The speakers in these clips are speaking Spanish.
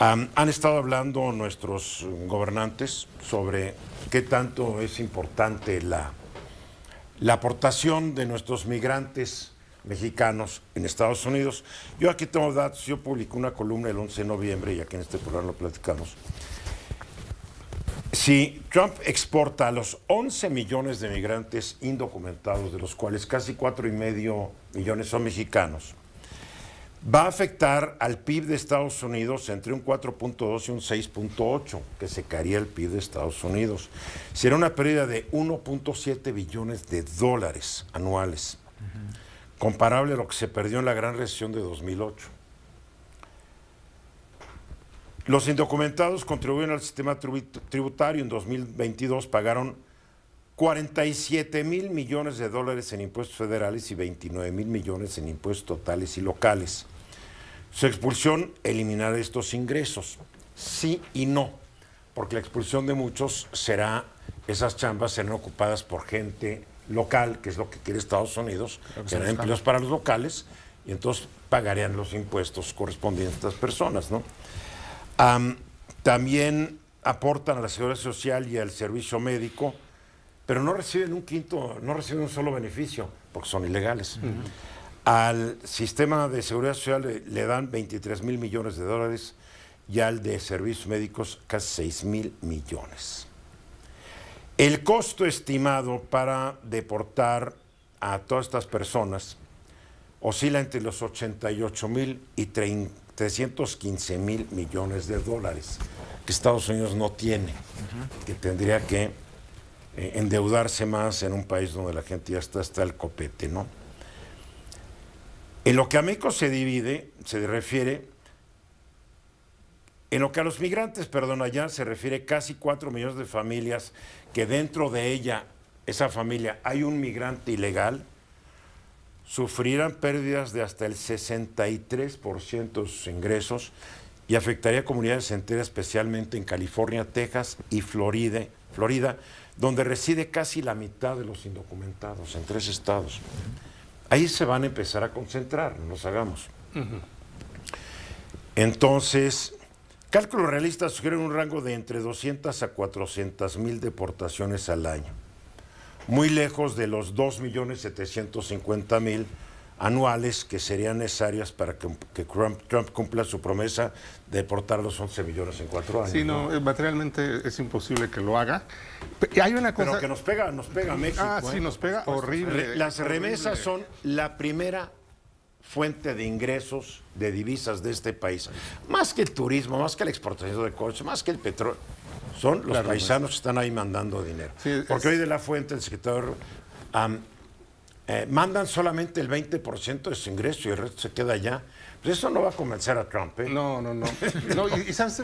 Han estado hablando nuestros gobernantes sobre qué tanto es importante la aportación de nuestros migrantes mexicanos en Estados Unidos. Yo aquí tengo datos, yo publiqué una columna el 11 de noviembre y aquí en este programa lo platicamos. Si Trump exporta a los 11 millones de migrantes indocumentados, de los cuales casi 4,5 millones son mexicanos, va a afectar al PIB de Estados Unidos entre un 4.2 y un 6.8, que se caería el PIB de Estados Unidos. Será una pérdida de 1.7 billones de dólares anuales, comparable a lo que se perdió en la gran recesión de 2008. Los indocumentados contribuyen al sistema tributario. En 2022 pagaron 47,000 millones de dólares en impuestos federales y 29,000 millones en impuestos totales y locales. Su expulsión eliminará estos ingresos. Sí y no, porque la expulsión de muchos esas chambas serán ocupadas por gente local, que es lo que quiere Estados Unidos, serán empleos para los locales, y entonces pagarían los impuestos correspondientes a estas personas, ¿no? También aportan a la seguridad social y al servicio médico, pero no reciben no reciben un solo beneficio, porque son ilegales. Al sistema de seguridad social le dan 23,000 millones de dólares y al de servicios médicos casi 6,000 millones. El costo estimado para deportar a todas estas personas oscila entre los 88,000 y 315,000 millones de dólares, que Estados Unidos no tiene, que tendría que endeudarse más en un país donde la gente ya está hasta el copete, ¿no? En lo que a México se refiere, en lo que a los migrantes, allá se refiere casi 4 millones de familias que dentro de esa familia, hay un migrante ilegal, sufrirán pérdidas de hasta el 63% de sus ingresos y afectaría a comunidades enteras, especialmente en California, Texas y Florida, donde reside casi la mitad de los indocumentados, en 3 estados. Ahí se van a empezar a concentrar, no nos hagamos. Entonces, cálculos realistas sugieren un rango de entre 200 a 400,000 deportaciones al año, muy lejos de los 2,750,000 anuales que serían necesarias para que Trump cumpla su promesa de deportar a los 11 millones en 4 años. Sí, no, materialmente es imposible que lo haga. Y hay una cosa... Pero que nos pega a México. Sí, nos pega horrible. Las remesas son la primera fuente de ingresos de divisas de este país. Más que el turismo, más que la exportación de coches, más que el petróleo. Son los paisanos que están ahí mandando dinero. Sí, porque hoy de la fuente, el secretario, mandan solamente el 20% de su ingreso y el resto se queda allá. Pues eso no va a convencer a Trump, ¿eh? No. Y sabes,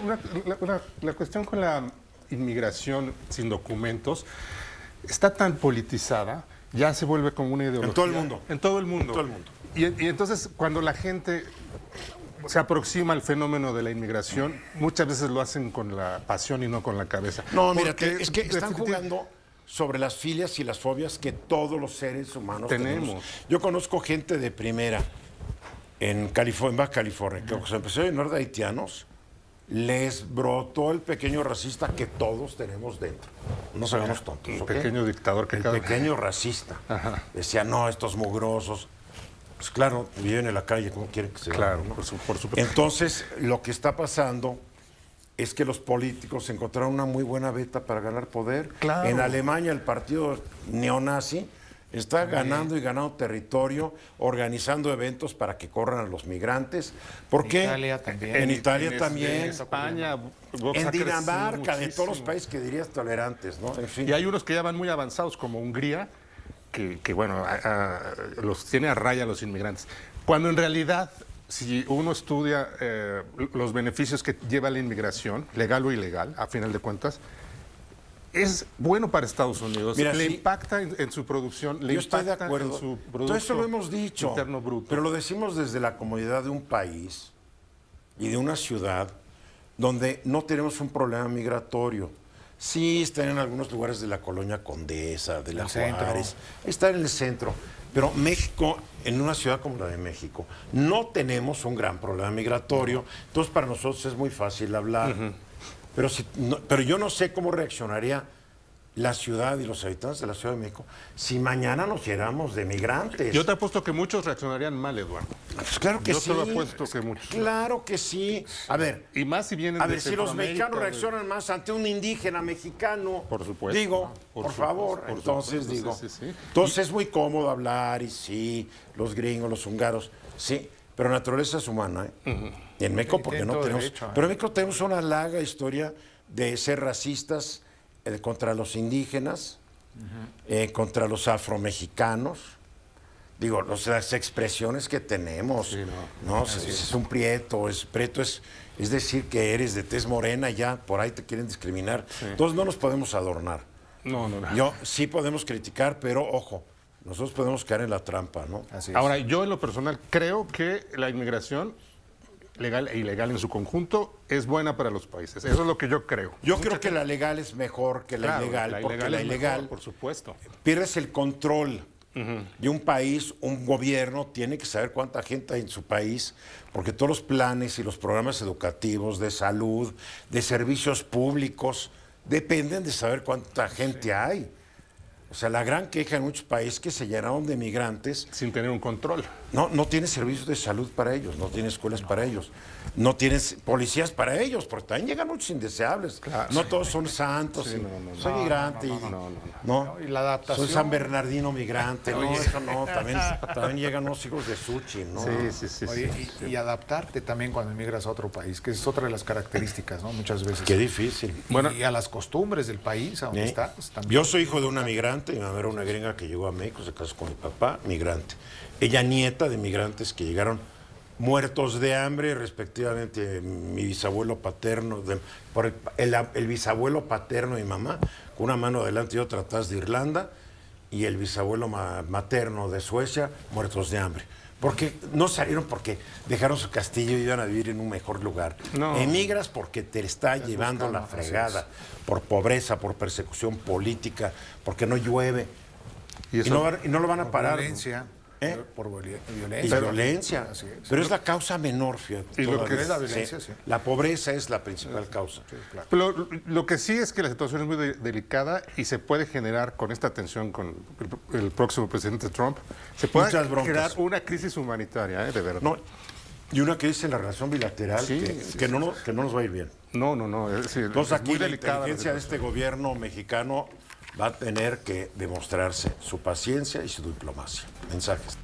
la cuestión con la inmigración sin documentos está tan politizada, ya se vuelve como una ideología. En todo el mundo. En todo el mundo. Y entonces, cuando la gente se aproxima al fenómeno de la inmigración, muchas veces lo hacen con la pasión y no con la cabeza. No, mira, es que están jugando sobre las filias y las fobias que todos los seres humanos tenemos. Yo conozco gente de primera en Baja California, que cuando se empezó a llenar de haitianos, les brotó el pequeño racista que todos tenemos dentro. No nos hagamos tontos. El pequeño dictador que pequeño racista. Ajá. Decía, no, estos mugrosos. Pues claro, viven en la calle, ¿cómo quieren que se Claro, ¿no? por supuesto. Entonces, lo que está pasando es que los políticos encontraron una muy buena beta para ganar poder. Claro. En Alemania, el partido neonazi está ganando y ganando territorio, organizando eventos para que corran a los migrantes. ¿Por qué? Italia también. En Italia también. En España. En Dinamarca, de todos los países que dirías tolerantes, ¿no? En fin. Y hay unos que ya van muy avanzados, como Hungría, que bueno, los tiene a raya los inmigrantes. Cuando en realidad, si uno estudia los beneficios que lleva la inmigración, legal o ilegal, a final de cuentas, es bueno para Estados Unidos. Mira, le impacta en su producción, le impacta en su producto. Todo eso lo hemos dicho, interno bruto. Pero lo decimos desde la comodidad de un país y de una ciudad donde no tenemos un problema migratorio. Sí, están en algunos lugares de la colonia Condesa, de la Juárez, están en el centro, Pero México, en una ciudad como la de México, no tenemos un gran problema migratorio, entonces para nosotros es muy fácil hablar. Pero yo no sé cómo reaccionaría la ciudad y los habitantes de la Ciudad de México si mañana nos llenamos de migrantes. Yo te apuesto que muchos reaccionarían mal, Eduardo. Pues claro que Yo sí. te lo apuesto que muchos. Claro que sí. A ver, Y más si vienen a de ver, si los Centroamérica, mexicanos reaccionan más ante un indígena mexicano, Por supuesto. digo, por Por favor, supuesto, por entonces supuesto, digo, sí, sí, sí. entonces es muy cómodo hablar y sí, los gringos, los húngaros, sí, pero la naturaleza es humana, ¿eh? Y en México, porque no todo tenemos, derecho, ¿eh? pero en México tenemos una larga historia de ser racistas contra los indígenas, contra los afromexicanos. Digo, las expresiones que tenemos, Sí, ¿no? Es un prieto, es decir que eres de tez morena y ya por ahí te quieren discriminar. Entonces no nos podemos adornar. No. Yo sí podemos criticar, pero ojo, nosotros podemos caer en la trampa, ¿no? Así es. Ahora, yo en lo personal creo que la inmigración, legal e ilegal en su conjunto, es buena para los países. Eso es lo que yo creo. Yo creo que la legal es mejor que la Claro, ilegal, porque la es ilegal mejor, por supuesto. pierdes el control de un país. Un gobierno tiene que saber cuánta gente hay en su país, porque todos los planes y los programas educativos, de salud, de servicios públicos, dependen de saber cuánta gente hay. O sea, la gran queja en muchos países que se llenaron de migrantes. Sin tener un control. No tienes servicios de salud para ellos, no tienes escuelas para ellos, no tienes policías para ellos, porque también llegan muchos indeseables. Claro, no sí. todos son santos. Sí, y no. soy migrante. No. Y la adaptación. Soy San Bernardino migrante. No, eso no. También llegan unos hijos de Suchi, ¿no? Sí. Oye, y adaptarte también cuando emigras a otro país, que es otra de las características, ¿no? Muchas veces. Qué difícil. Bueno. Y a las costumbres del país, a donde ¿Eh? estás. También. Yo soy hijo de una migrante, mi mamá era una gringa que llegó a México, se casó con mi papá, migrante. Ella nieta de migrantes que llegaron muertos de hambre, respectivamente mi bisabuelo paterno, el bisabuelo paterno de mi mamá, con una mano adelante y otra atrás de Irlanda, y el bisabuelo materno de Suecia, muertos de hambre. Porque no salieron porque dejaron su castillo y iban a vivir en un mejor lugar. No. Emigras porque te está llevando buscando, la así fregada, por pobreza, por persecución política, porque no llueve. Y eso, Y no lo van a Por parar. violencia. ¿Eh? Por Y violencia. violencia. Así es. Pero es la causa menor, fíjate. Y lo todavía. que es la violencia, sí. La pobreza es la principal causa. pero lo que sí es que la situación es muy delicada y se puede generar con esta tensión con el próximo presidente Trump, se puede Muchas broncas. generar una crisis humanitaria, de verdad. No, y una crisis en la relación bilateral Sí, que no nos va a ir bien. No, es decir, Entonces es aquí muy la delicada la inteligencia de situación. este gobierno mexicano va a tener que demostrarse su paciencia y su diplomacia. Mensajes.